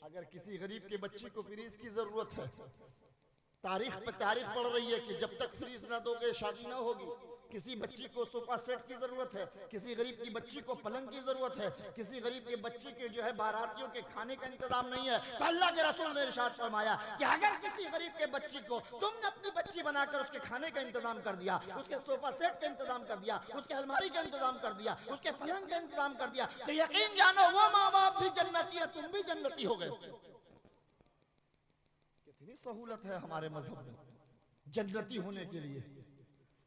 اگر کسی غریب کے بچی کو فریز کی ضرورت ہے، تاریخ پہ تاریخ پڑھ رہی ہے کہ جب تک فریز نہ دو گے شادی نہ ہوگی. کسی بچی کو صوفہ سیٹ کی ضرورت ہے، کسی غریب کی بچی کو پلنگ کی ضرورت ہے، کسی غریب کی بچی کے جو ہے باراتیوں کے کھانے کا انتظام نہیں ہے، تو اللہ کے رسول نے ارشاد فرمایا کہ اگر کسی غریب کے بچی کو تم نے اپنی بچی بنا کر اس کے کھانے کا انتظام کر دیا، اس کے صوفہ سیٹ کا انتظام کر دیا، اس کے الماری کا انتظام کر دیا، اس کے پلنگ کا انتظام کر دیا، تو یقین جانو وہ ماں باپ بھی جنتی ہے، تم بھی جنتی ہو گئے. کتنی سہولت ہے ہمارے مذہب میں جنتی ہونے کے لیے،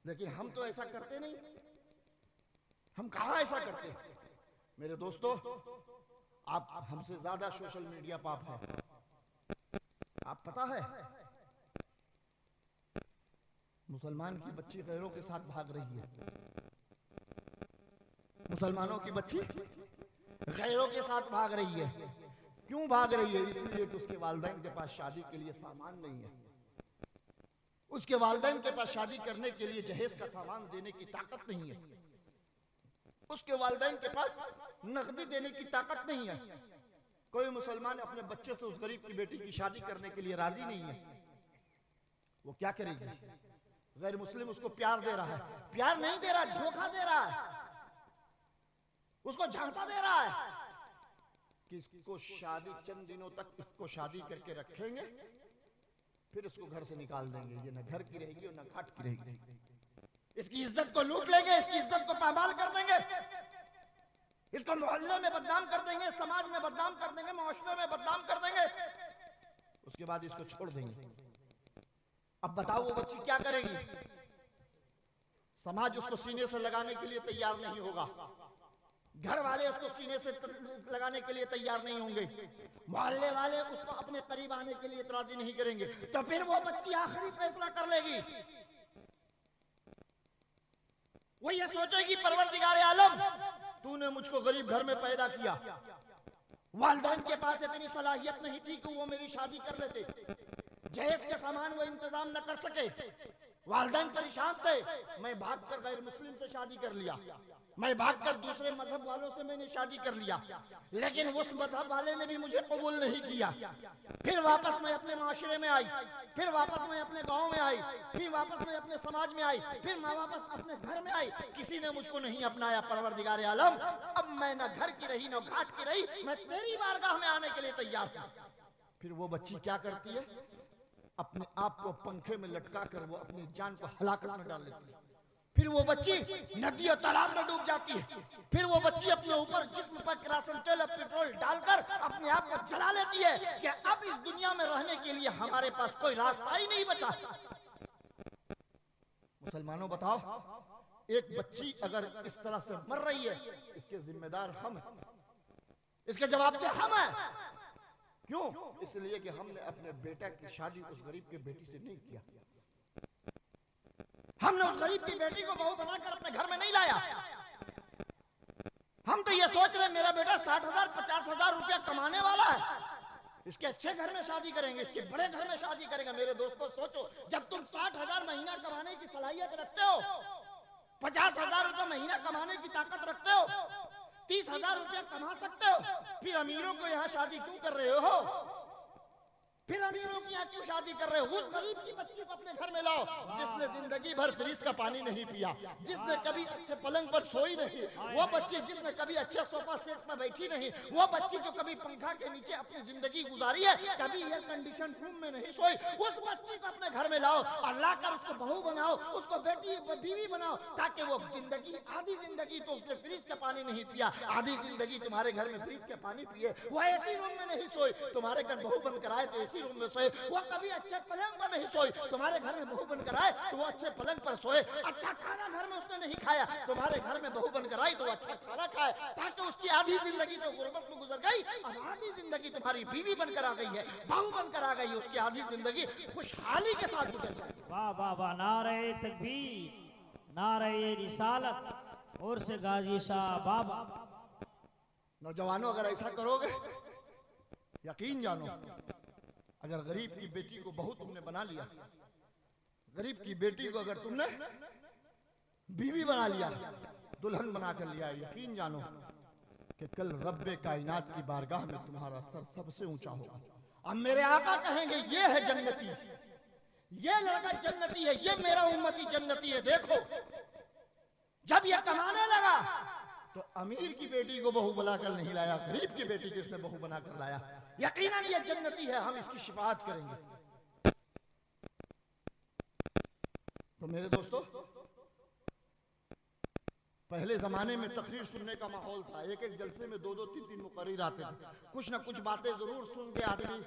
لیکن ہم تو ایسا کرتے نہیں. ہم کہاں ایسا کرتے ہیں؟ میرے دوستو، آپ ہم سے زیادہ سوشل میڈیا پاپ ہے. آپ پتہ ہے مسلمان کی بچی غیروں کے ساتھ بھاگ رہی ہے. مسلمانوں کی بچی غیروں کے ساتھ بھاگ رہی ہے. کیوں بھاگ رہی ہے؟ اس لیے کہ اس کے والدین کے پاس شادی کے لیے سامان نہیں ہے. اس کے والدین کے پاس شادی کرنے کے لیے جہیز کا سامان دینے کی طاقت نہیں ہے. اس کے والدین کے پاس نقدی دینے کی طاقت نہیں ہے. کوئی مسلمان اپنے بچے سے اس غریب کی بیٹی کی شادی کرنے کے لیے راضی نہیں ہے. وہ کیا کرے گی؟ غیر مسلم اس کو پیار دے رہا ہے، پیار نہیں دے رہا، دھوکہ دے رہا ہے، اس کو جھانسا دے رہا ہے کہ اس کو شادی چند دنوں تک اس کو شادی کر کے رکھیں گے، پھر اس کو گھر سے نکال دیں گے. یہ نہ گھر کی رہے گی اور نہ گھاٹ کی رہے گی. اس کی عزت کو لوٹ لیں گے، اس کی عزت کو پامال کر دیں گے، اس کو محلے میں بدنام کر دیں گے، سماج میں بدنام کر دیں گے، معاشرے میں بدنام کر دیں گے. اس کے بعد اس کو چھوڑ دیں گے. اب بتاؤ وہ بچی کیا کرے گی؟ سماج اس کو سینے سے لگانے کے لیے تیار نہیں ہوگا، گھر والے اس کو سینے سے لگانے کے لیے تیار نہیں ہوں گے، محلے والے اس کو اپنے قریب آنے کے لیے راضی نہیں کریں گے. تو پھر وہ بچی آخری فیصلہ کر لے گی. وہ یہ سوچے گی پروردگار عالم تو نے مجھ کو غریب گھر میں پیدا کیا، والدین کے پاس اتنی صلاحیت نہیں تھی کہ وہ میری شادی کر لیتے، جہیز کے سامان وہ انتظام نہ کر سکے، والدین پریشان تھے، میں بھاگ کر غیر مسلم سے شادی کر لیا، میں بھاگ کر دوسرے مذہب والوں سے میں نے شادی کر لیا، لیکن اس مذہب والے نے بھی مجھے قبول نہیں کیا. پھر واپس میں اپنے معاشرے میں آئی، پھر واپس میں اپنے گاؤں میں آئی، پھر واپس میں اپنے سماج میں آئی، پھر میں واپس اپنے گھر میں آئی، کسی نے مجھ کو نہیں اپنایا. پروردگار عالم اب میں نہ گھر کی رہی نہ گھاٹ کی رہی، میں تیری بارگاہ میں آنے کے لیے تیار ہوں. پھر وہ بچی کیا کرتی ہے؟ اپنے آپ کو پنکھے میں لٹکا کر وہ اپنی جان کو ہلاکت میں ڈال لیتی ہے. پھر وہ بچی ندی اور تالاب میں ڈوب جاتی ہے. پھر وہ بچی اپنے اوپر جسم پر کراسن تیل اور پیٹرول ڈال کر اپنے آپ کو جلا لیتی ہے کہ اب اس دنیا میں رہنے کے لیے ہمارے پاس کوئی راستہ ہی نہیں بچا. مسلمانوں بتاؤ، ایک بچی اگر اس طرح سے مر رہی ہے، اس کے ذمہ دار ہم ہیں، اس کے جواب دہ ہم ہیں. کیوں؟ اس لیے کہ ہم نے اپنے بیٹا کی شادی اس غریب کے بیٹی سے نہیں کیا. ہم نے اس غریب کی بیٹی کو بہو بنا کر اپنے گھر میں نہیں لایا. ہم تو یہ سوچ رہے میرا بیٹا 60,000 50,000 روپیہ کمانے والا ہے، اس کے اچھے گھر میں شادی کریں گے، اس کے بڑے گھر میں شادی کریں گے. میرے دوستو سوچو، جب تم 60,000 مہینہ کمانے کی صلاحیت رکھتے ہو، 50,000 روپیہ مہینہ کمانے کی طاقت رکھتے ہو، 30,000 روپیہ کما سکتے ہو، پھر امیروں کو یہاں شادی کیوں کر رہے ہو؟ پھر امیروں کی یہاں کیوں شادی کر رہے ہو؟ اس غریب کی بچی کو اپنے گھر میں لاؤ جس نے زندگی بھر فریز کا پانی نہیں پیا، جس نے کبھی اچھے پلنگ پر سوئی نہیں، وہ بچی جس نے کبھی اچھے صوفہ سیٹ پر بیٹھی نہیں، وہ بچی جو کبھی پنکھا کے نیچے اپنی زندگی گزاری ہے، کبھی ایئر کنڈیشن روم میں نہیں سوئی. اس بچی کو اپنے گھر میں لاؤ اور لا کر اس کو بہو بناؤ، اس کو بیٹی بیوی بناؤ، تاکہ وہ زندگی آدھی زندگی تو اس نے فریز کا پانی نہیں پیا، آدھی زندگی تمہارے گھر میں فریز کا پانی پیے. وہ ایسی روم میں نہیں سوئی، تمہارے گھر بہو بن کر آئے تو ایسی روم میں سوئے. وہ کبھی اچھے پلنگ پر نہیں سوئی، تمہارے گھر میں بہو بن کر آئے تو وہ اچھے پلنگ پر سوئے. اچھا کھانا گھر میں اس نے نہیں کھایا، تمہارے گھر میں بہو بن کر آئی تو وہ اچھا کھانا کھائے، تاکہ اس کی آدھی زندگی تو غربت میں گزر گئی اور آدھی زندگی تمہاری بیوی بن کر آ گئی ہے، بہو بن کر آ گئی، اس کی آدھی زندگی خوشحالی کے ساتھ گزر جائے. واہ واہ واہ، نعرہ تکبیر، نعرہ رسالت، اور سے غازی صاحب بابا. نوجوانوں اگر ایسا کرو گے، یقین جانو، اگر غریب کی بیٹی کو بہو تم نے بنا لیا، غریب کی بیٹی کو اگر تم نے بیوی بنا لیا، دلہن بنا کر لیا، یقین جانو کہ کل رب کائنات کی بارگاہ میں تمہارا سر سب سے اونچا ہوگا. اب میرے آقا کہیں گے یہ ہے جنتی، یہ لڑکا جنتی ہے، یہ میرا امتی جنتی ہے. دیکھو جب یہ کمانے لگا تو امیر کی بیٹی کو بہو بنا کر نہیں لایا، غریب کی بیٹی کو اس نے بہو بنا کر لایا. یقیناً یہ جنتی ہے، ہم اس کی شفاعت کریں گے. تو میرے دوستو، پہلے زمانے میں تقریر سننے کا ماحول تھا. ایک ایک جلسے میں 2 2 3 3 مقرر آتے تھے. کچھ نہ کچھ باتیں ضرور سن کے آدمی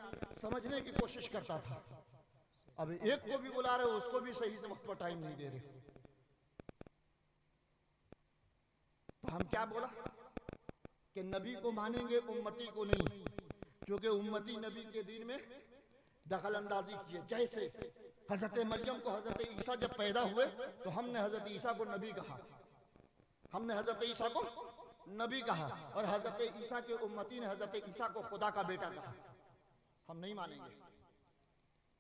سمجھنے کی کوشش کرتا تھا. اب ایک کو بھی بلا رہے ہو، اس کو بھی صحیح سے وقت پر ٹائم نہیں دے رہے. تو ہم کیا بولا کہ نبی کو مانیں گے، امتی کو نہیں. کیونکہ امتی نبی کے دین میں دخل اندازی کیے. جیسے حضرت مریم کو حضرت عیسیٰ جب پیدا ہوئے تو ہم نے حضرت عیسیٰ کو نبی کہا، ہم نے حضرت عیسیٰ کو نبی کہا، اور حضرت عیسیٰ کے امتی نے حضرت عیسیٰ کو خدا کا بیٹا کہا. ہم نہیں مانیں گے،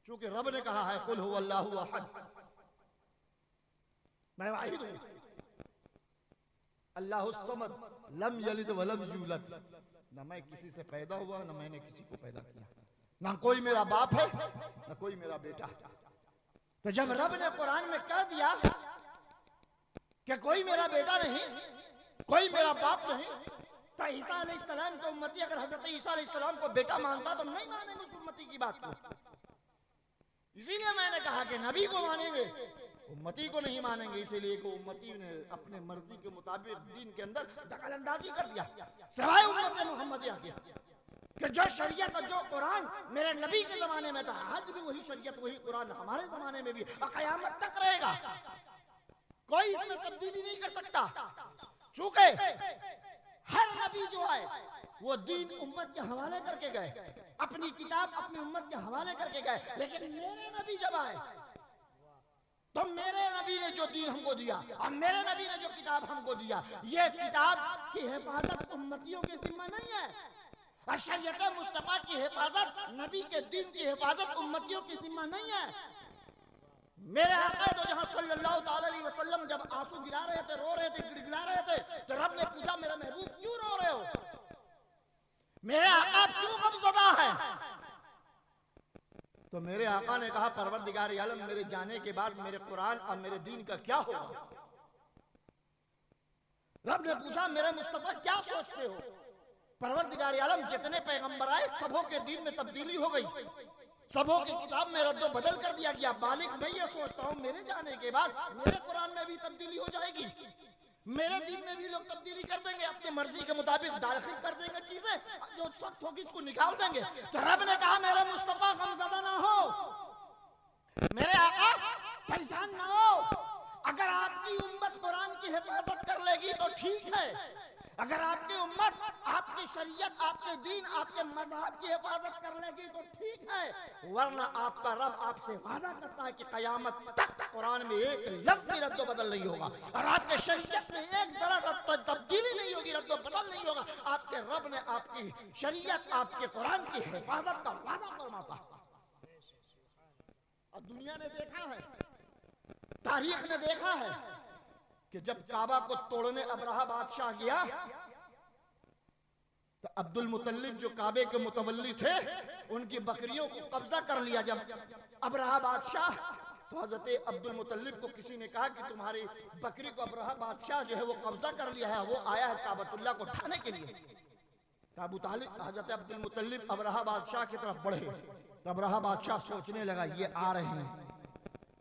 چونکہ رب نے کہا ہے قل هو اللہ احد، میں واحد ہوں، اللہ الصمد، لم یلد ولم یولد. نہ میں کسی سے پیدا ہوا، نہ میں نے کسی کو پیدا کیا، نہ کوئی میرا باپ ہے، نہ کوئی میرا بیٹا. تو جب رب نے قرآن میں کہہ دیا کہ کوئی میرا بیٹا نہیں، کوئی میرا باپ نہیں، تو عیسیٰ علیہ السلام کو امتی اگر حضرت عیسیٰ علیہ السلام کو بیٹا مانتا تو نہیں مانیں گے امتی کی بات کو. اسی لیے میں نے کہا کہ نبی کو مانیں گے، امتی کو نہیں مانیں گے. اسی لیے کہ امتی نے اپنے مرضی کے مطابق دین کے اندر دخل اندازی کر دیا، سوائے امت محمدیہ کے، کہ جو شریعت اور جو قرآن میرے نبی کے زمانے میں تھا، آج بھی وہی شریعت وہی قرآن ہمارے زمانے میں بھی اور قیامت تک رہے گا. کوئی اس میں تبدیلی نہیں کر سکتا. چونکہ ہر نبی جو ہے وہ دین امت کے حوالے کر کے گئے، اپنی کتاب اپنی امت کے حوالے کر کے گئے. لیکن میرے نبی جب آئے تو میرے نبی نے جو دین ہم کو دیا اور میرے نبی نے جو کتاب ہم کو دیا، یہ کتاب کی حفاظت امتیوں کے ذمہ نہیں ہے، اور شریعت مصطفیٰ کی حفاظت، نبی کے دین کی حفاظت امتیوں کی ذمہ نہیں ہے. میرے آقا تو جہاں صلی اللہ تعالی علیہ وسلم جب آنسو گرا رہے تھے، رو رہے تھے، گڑ گڑا رہے تھے، تو رب نے پوچھا میرا محبوب کیوں رو رہے ہو؟ میرے آقا کیوں غمزدہ ہے؟ تو میرے آقا نے کہا پروردگار عالم میرے جانے کے بعد میرے قرآن اور میرے دین کا کیا ہوگا؟ رب نے پوچھا میرے مصطفیٰ کیا سوچتے ہو؟ پروردگار عالم جتنے پیغمبر آئے سبوں کے دین میں تبدیلی ہو گئی، سبوں کی کتاب میں رد و بدل کر دیا گیا. بالغ میں یہ سوچتا ہوں میرے جانے کے بعد میرے قرآن میں بھی تبدیلی ہو جائے گی، میرے دین میں بھی لوگ تبدیلی کر دیں گے، اپنی مرضی کے مطابق داخل کر دیں گے چیزیں، جو سخت ہوگی اس کو نکال دیں گے. تو رب نے کہا میرے مصطفیٰ غمزدہ نہ ہو، میرے آقا پریشان نہ ہو. اگر آپ کی امت قرآن کی حفاظت کر لے گی تو ٹھیک ہے، اگر آپ کی امت آپ کی شریعت آپ کے دین آپ کے مذہب کی حفاظت کر لے گی تو ٹھیک ہے، ورنہ آپ کا رب آپ سے وعدہ کرتا ہے کہ قیامت تک قرآن میں ایک لفظ بھی رد و بدل نہیں ہوگا، اور آپ کے شریعت میں ایک ذرا تبدیلی نہیں ہوگی، رد و بدل نہیں ہوگا. آپ کے رب نے آپ کی شریعت آپ کے قرآن کی حفاظت کا وعدہ فرماتا. اور دنیا نے دیکھا ہے، تاریخ نے دیکھا ہے کہ جب کعبہ کو توڑنے ابرہہ بادشاہ گیا تو عبد المطلب جو کعبے کے متولی تھے ان کی بکریوں کو قبضہ کر لیا. جب ابرہہ بادشاہ تو حضرت عبد المطلب کو کسی نے کہا کہ تمہاری بکری کو ابرہہ بادشاہ جو ہے وہ قبضہ کر لیا ہے، وہ آیا ہے کعبۃ اللہ کو ڈھانے کے لیے. ابو طالب حضرت عبد المطلب ابرہہ بادشاہ کی طرف بڑھے تو ابرہہ بادشاہ سوچنے لگا یہ آ رہے ہیں،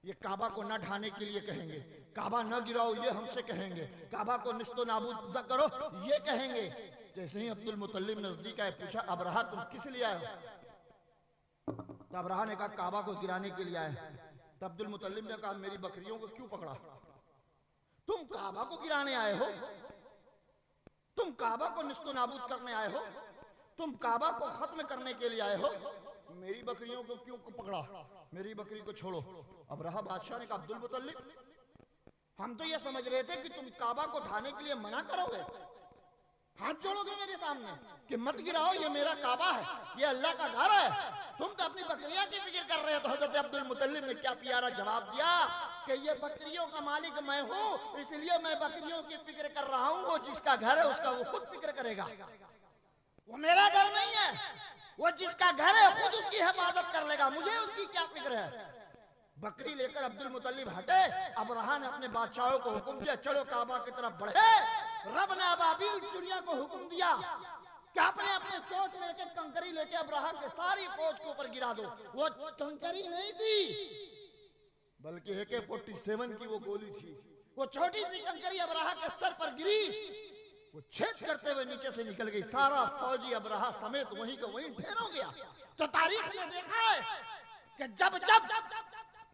یہ کعبہ کو نہ ڈھانے کے لیے کہیں گے، کعبہ نہ گراؤ یہ ہم سے کہیں گے، کعبہ کو نشت و نابود نہ کرو یہ کہیں گے. جیسے ہی عبد المطلب نزدیک آئے پوچھا ابرہہ تم کس لیے آئے ہو؟ تو ابرہہ نے کہا کعبہ کو گرانے کے لیے آئے. تو عبد المطلب نے کہا میری بکریوں کو کیوں پکڑا؟ تم کعبہ کو گرانے آئے ہو، تم کعبہ کو نشت و نابود کرنے آئے ہو، تم کعبہ کو ختم کرنے کے لیے آئے ہو، میری بکریوں کو کیوں پکڑا؟ میری بکری کو چھوڑو. ابرہہ بادشاہ نے کہا عبد المطلب ہم تو یہ سمجھ رہے تھے کہ تم کعبہ کو ڈھانے کے لیے منع کرو گے، ہاتھ جوڑو گے میرے سامنے کہ مت گراؤ، یہ میرا کعبہ ہے، یہ اللہ کا گھر ہے، تم تو اپنی بکریاں کی فکر کر رہے ہو۔ تو حضرت عبد المطلب نے کیا پیارا جواب دیا کہ یہ بکریوں کا مالک میں ہوں، اس لیے میں بکریوں کی فکر کر رہا ہوں، وہ جس کا گھر ہے اس کا وہ خود فکر کرے گا، وہ میرا گھر نہیں ہے، وہ جس کا گھر ہے خود اس کی حفاظت کر لے گا، مجھے اس کی کیا فکر ہے۔ بکری لے کر عبد المطلب ہٹے، ابرہہ نے اپنے بادشاہوں کو حکم دیا چلو کعبہ کی طرف بڑھے۔ رب نے ابابیل چڑیا کو حکم دیا کہ اپنے چوچ میں ایک کنکری لے کے ابرہہ کے ساری فوج کے اوپر گرا دو۔ وہ کنکری نہیں تھی بلکہ AK-47 کی وہ گولی تھی، وہ چھوٹی سی کنکری ابرہہ کے سر پر گری، وہ چھید کرتے ہوئے نیچے سے نکل گئی، سارا فوجی ابرہہ سمیت وہیں کا وہیں ڈھیر ہو گیا۔ تو تاریخ نے دیکھا ہے کہ جب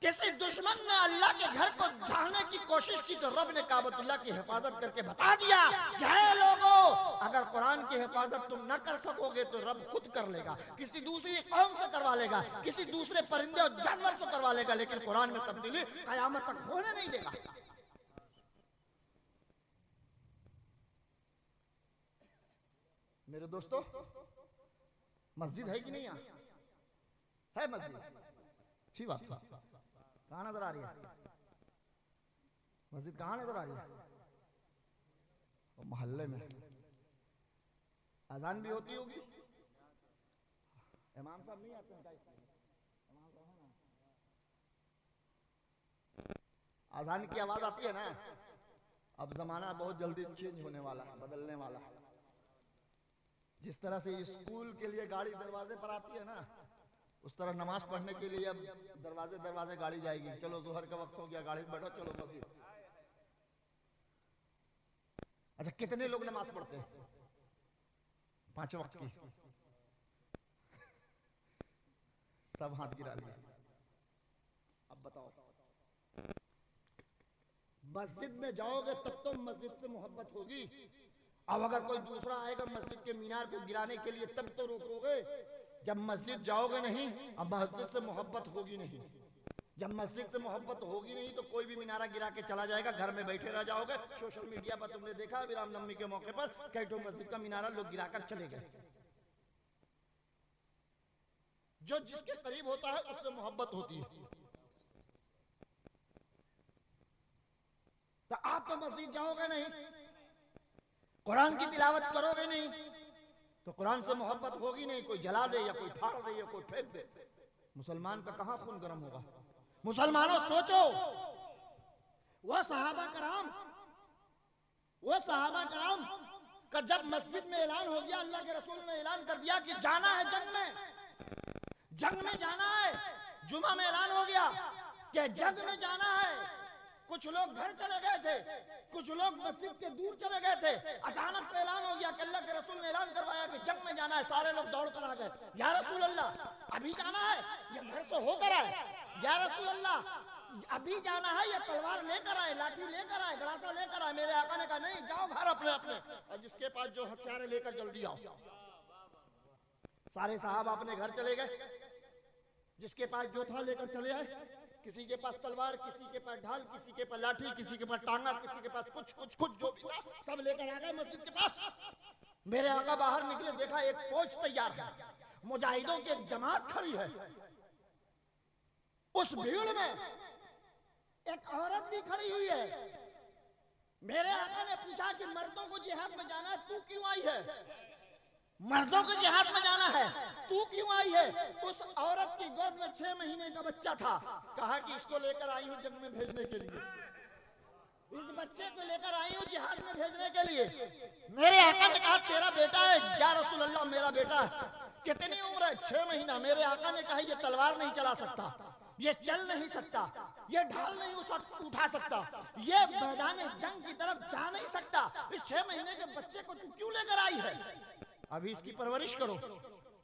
کسی دشمن نے اللہ کے گھر کو ڈھانے کی کوشش کی تو رب نے کعبۃ اللہ کی حفاظت کر کے بتا دیا کہ اے لوگوں، اگر قرآن کی حفاظت تم نہ کر سکو گے تو رب خود کر لے گا، کسی دوسری قوم سے کروا لے گا، کسی دوسرے پرندے اور جانور سے کروا لے گا، لیکن قرآن میں تبدیلی قیامت تک ہونے نہیں دے گا۔ میرے دوستو، مسجد ہے کہ نہیں یہاں؟ ہے مسجد؟ اچھی بات ہے۔ کہاں نظر آ رہی ہے مسجد؟ کہاں نظر آ رہی ہے؟ محلے میں۔ اذان بھی ہوتی ہوگی؟ امام صاحب نہیں آتے ہیں؟ اذان کی آواز آتی ہے نا؟ اب زمانہ بہت جلدی چینج ہونے والا ہے، بدلنے والا ہے۔ جس طرح سے اسکول کے لیے گاڑی دروازے پر آتی ہے نا، اس طرح نماز پڑھنے کے لیے اب دروازے گاڑی جائے گی۔ چلو ظہر کا وقت ہو گیا، گاڑی میں بیٹھو، چلو مسجد۔ اچھا، کتنے لوگ نماز پڑھتے ہیں 5 وقت کی؟ سب ہاتھ گرا لیا۔ اب بتاؤ، مسجد میں جاؤ گے تب تو مسجد سے محبت ہوگی، اب اگر کوئی دوسرا آئے گا مسجد کے مینار کو گرانے کے لیے تب تو روکو گے۔ جب مسجد جاؤ گے نہیں، اب مسجد سے محبت ہوگی نہیں۔ جب مسجد سے محبت ہوگی نہیں تو کوئی بھی مینارہ گرا کے چلا جائے گا، گھر میں بیٹھے رہ جاؤ گے۔ سوشل میڈیا پر تم نے دیکھا ابھی رام نومی کے موقع پر کئی تو مسجد کا مینارہ لوگ گرا کر چلے گئے۔ جو جس کے قریب ہوتا ہے اس سے محبت ہوتی ہے۔ تو آپ تو مسجد جاؤ گے نہیں، قرآن کی تلاوت کرو گے نہیں، تو قرآن سے محبت ہوگی نہیں۔ کوئی جلا دے یا کوئی پھاڑ دے یا کوئی پھینک دے، مسلمان کا کہاں خون گرم ہوگا؟ مسلمانوں سوچو، وہ صحابہ کرام کا جب مسجد میں اعلان ہو گیا، اللہ کے رسول نے اعلان کر دیا کہ جانا ہے جنگ میں جانا ہے۔ جمعہ میں اعلان ہو گیا کہ جنگ میں جانا ہے۔ کچھ لوگ گھر چلے گئے تھے، کچھ لوگ مسجد کے دور چلے گئے تھے۔ اچانک سے اعلان ہو گیا کہ اللہ کے رسول نے اعلان کروایا کہ جنگ میں جانا ہے۔ سارے لوگ دوڑ کر آ گئے، یا رسول اللہ ابھی جانا ہے یا گھر سے ہو کر آئے؟ یا رسول اللہ ابھی جانا ہے یا تلوار لے کر آئے، لاٹھی لے کر آئے، گڑاسا لے کر آئے؟ میرے آقا نے کہا نہیں، جاؤ گھر اپنے اور جس کے پاس جو ہتھیار ہے لے کر جلدی آؤ۔ سارے صحابہ اپنے گھر چلے گئے، جس کے پاس جو تھا لے کر چلے آئے۔ کسی کے پاس تلوار، کسی کے پاس ڈھال، کسی کے پاس لاٹھی، کسی کے پاس ٹانگا، کسی کے پاس کچھ جو بھی تھا سب لے کر آ گئے مسجد کے پاس۔ میرے آقا باہر نکلے، دیکھا ایک فوج تیار ہے، مجاہدوں کی ایک جماعت کھڑی ہے۔ اس بھیڑ میں ایک عورت بھی کھڑی ہوئی ہے۔ میرے آقا نے پوچھا کہ مردوں کو جہاد میں جانا ہے، تو کیوں آئی ہے؟ مردوں کو جہاد میں جانا ہے، تو کیوں آئی ہے؟ اس عورت کی گود میں 6 مہینے کا بچہ تھا۔ کہا کہ اس کو لے کر آئی ہوں جنگ میں بھیجنے کے لیے، اس بچے کو لے کر آئی ہوں جہاد میں بھیجنے کے لیے۔ میرے آقا نے کہا تیرا بیٹا ہے؟ یا رسول اللہ میرا بیٹا ہے۔ کتنی عمر ہے؟ 6 مہینہ۔ میرے آقا نے کہا یہ تلوار نہیں چلا سکتا، یہ چل نہیں سکتا، یہ ڈھال نہیں اٹھا سکتا، یہ میدان جنگ کی طرف جا نہیں سکتا۔ اس 6 مہینے کے بچے کو تو کیوں لے کر آئی ہے؟ ابھی اس کی پرورش کرو،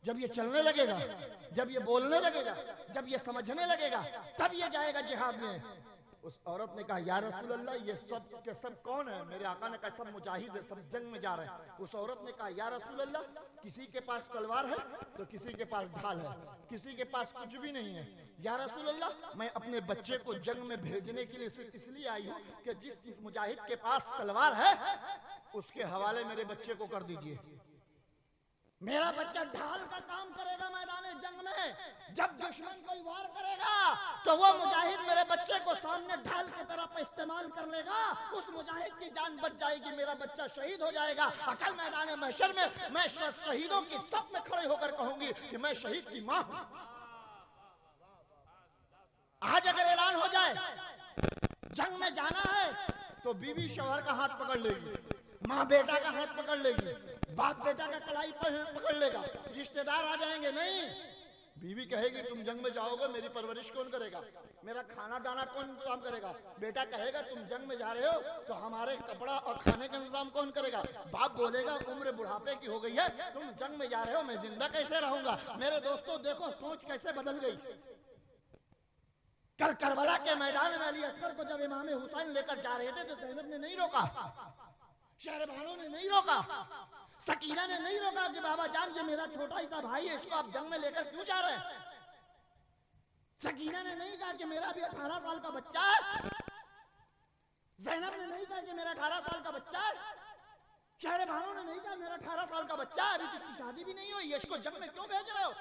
جب یہ چلنے لگے گا، جب یہ بولنے لگے گا، جب یہ سمجھنے لگے گا، تب یہ جائے گا جہاد میں۔ اس عورت نے کہا یا رسول اللہ یہ سب کے سب کون ہیں؟ میرے آقا نے کہا سب مجاہد ہیں، سب جنگ میں جا رہے ہیں۔ اس عورت نے کہا یا رسول اللہ کسی کے پاس تلوار ہے تو کسی کے پاس ڈھال ہے، کسی کے پاس کچھ بھی نہیں ہے۔ یا رسول اللہ میں اپنے بچے کو جنگ میں بھیجنے کے لیے صرف اس لیے آئی ہوں کہ جس مجاہد کے پاس تلوار ہے اس کے حوالے میرے بچے کو کر دیجئے. میرا بچہ ڈھال کا کام کرے گا میدان جنگ میں. جب دشمن کوئی وار کرے گا تو وہ مجاہد میرے بچے کو سامنے ڈھال کی طرف استعمال کر لے گا. اس مجاہد کی جان بچ جائے گی, میرا بچہ شہید ہو جائے گا. کل میدان محشر میں میں شہیدوں کی صف میں کھڑے ہو کر کہوں گی کہ میں شہید کی ماں ہوں. آج اگر اعلان ہو جائے جنگ میں جانا ہے تو بیوی شوہر کا ہاتھ پکڑ لے گی, ماں بیٹا کا ہاتھ پکڑ لے گی, باپ بیٹا کا کلائی پکڑ لے گا, رشتہ دار آ جائیں گے. نہیں, بیوی کہے گی تم جنگ میں جاؤ گے, میری پرورش کون کرے گا, میرا کھانا دانا کون انتظام کرے گا. بیٹا کہے گا تم جنگ میں جا رہے ہو تو ہمارے کپڑا اور کھانے کا انتظام کون کرے گا. باپ بولے گا عمر بڑھاپے کی ہو گئی ہے, تم جنگ میں جا رہے ہو, میں زندہ کیسے رہوں گا. میرے دوستو دیکھو سوچ کیسے بدل گئی. کل کربلا کے میدان میں علی اصغر کو جب امام حسین لے کر جا رہے تھے تو زینب نے نہیں روکا, شہربانوں نے نہیں روکا, سکینہ نے نہیں روکا کہ بابا جان یہ میرا چھوٹا ہی سا بھائی ہے, اس کو آپ جنگ میں لے کر کیوں جا رہے ہیں. سکینہ نے نہیں کہا کہ میرا بھی 18 سال کا بچہ ہے, زینب نے نہیں کہا کہ میرا 18 سال کا بچہ ہے, شہربانوں نے نہیں کہا میرا 18 سال کا بچہ ہے, ابھی تو اس کی شادی بھی نہیں ہوئی ہے, اس کو جنگ میں کیوں بھیج رہے ہو,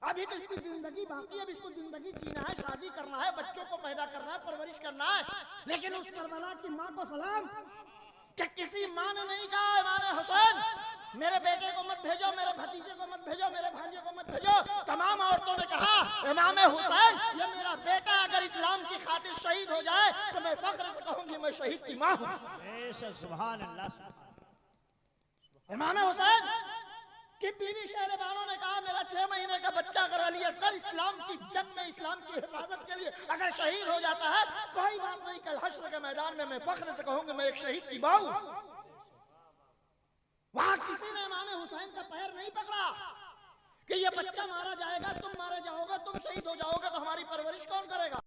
ابھی تو اس کی زندگی باقی ہے, اب اس کو زندگی جینا ہے, شادی کرنا ہے, بچوں کو پیدا کرنا ہے, پرورش کرنا ہے. لیکن اس کربلا کی ماں کو سلام کہ کسی ماں نے نہیں کہا امام حسین میرے بیٹے کو مت بھیجو, میرے بھتیجے کو مت بھیجو, میرے بھانجے کو مت بھیجو. تمام عورتوں نے کہا امام حسین یہ میرا بیٹا اگر اسلام کی خاطر شہید ہو جائے تو میں فخر سے کہوں گی میں شہید کی ماں ہوں. بے شک, سبحان اللہ. امام حسین کہ بیوی شہربانوں نے کہا میرا 6 مہینے کا بچہ اگر علی اصغر اسلام کی جنگ میں اسلام کی حفاظت کے لیے اگر شہید ہو جاتا ہے کوئی بات نہیں, کل حشر کے میدان میں فخر سے کہوں گی میں ایک شہید کی ماں ہوں. وہاں کسی نے امام حسین کا پیر نہیں پکڑا کہ یہ بچہ مارا جائے گا, تم مارے جاؤ گے, تم شہید ہو جاؤ گے تو ہماری پرورش کون کرے گا.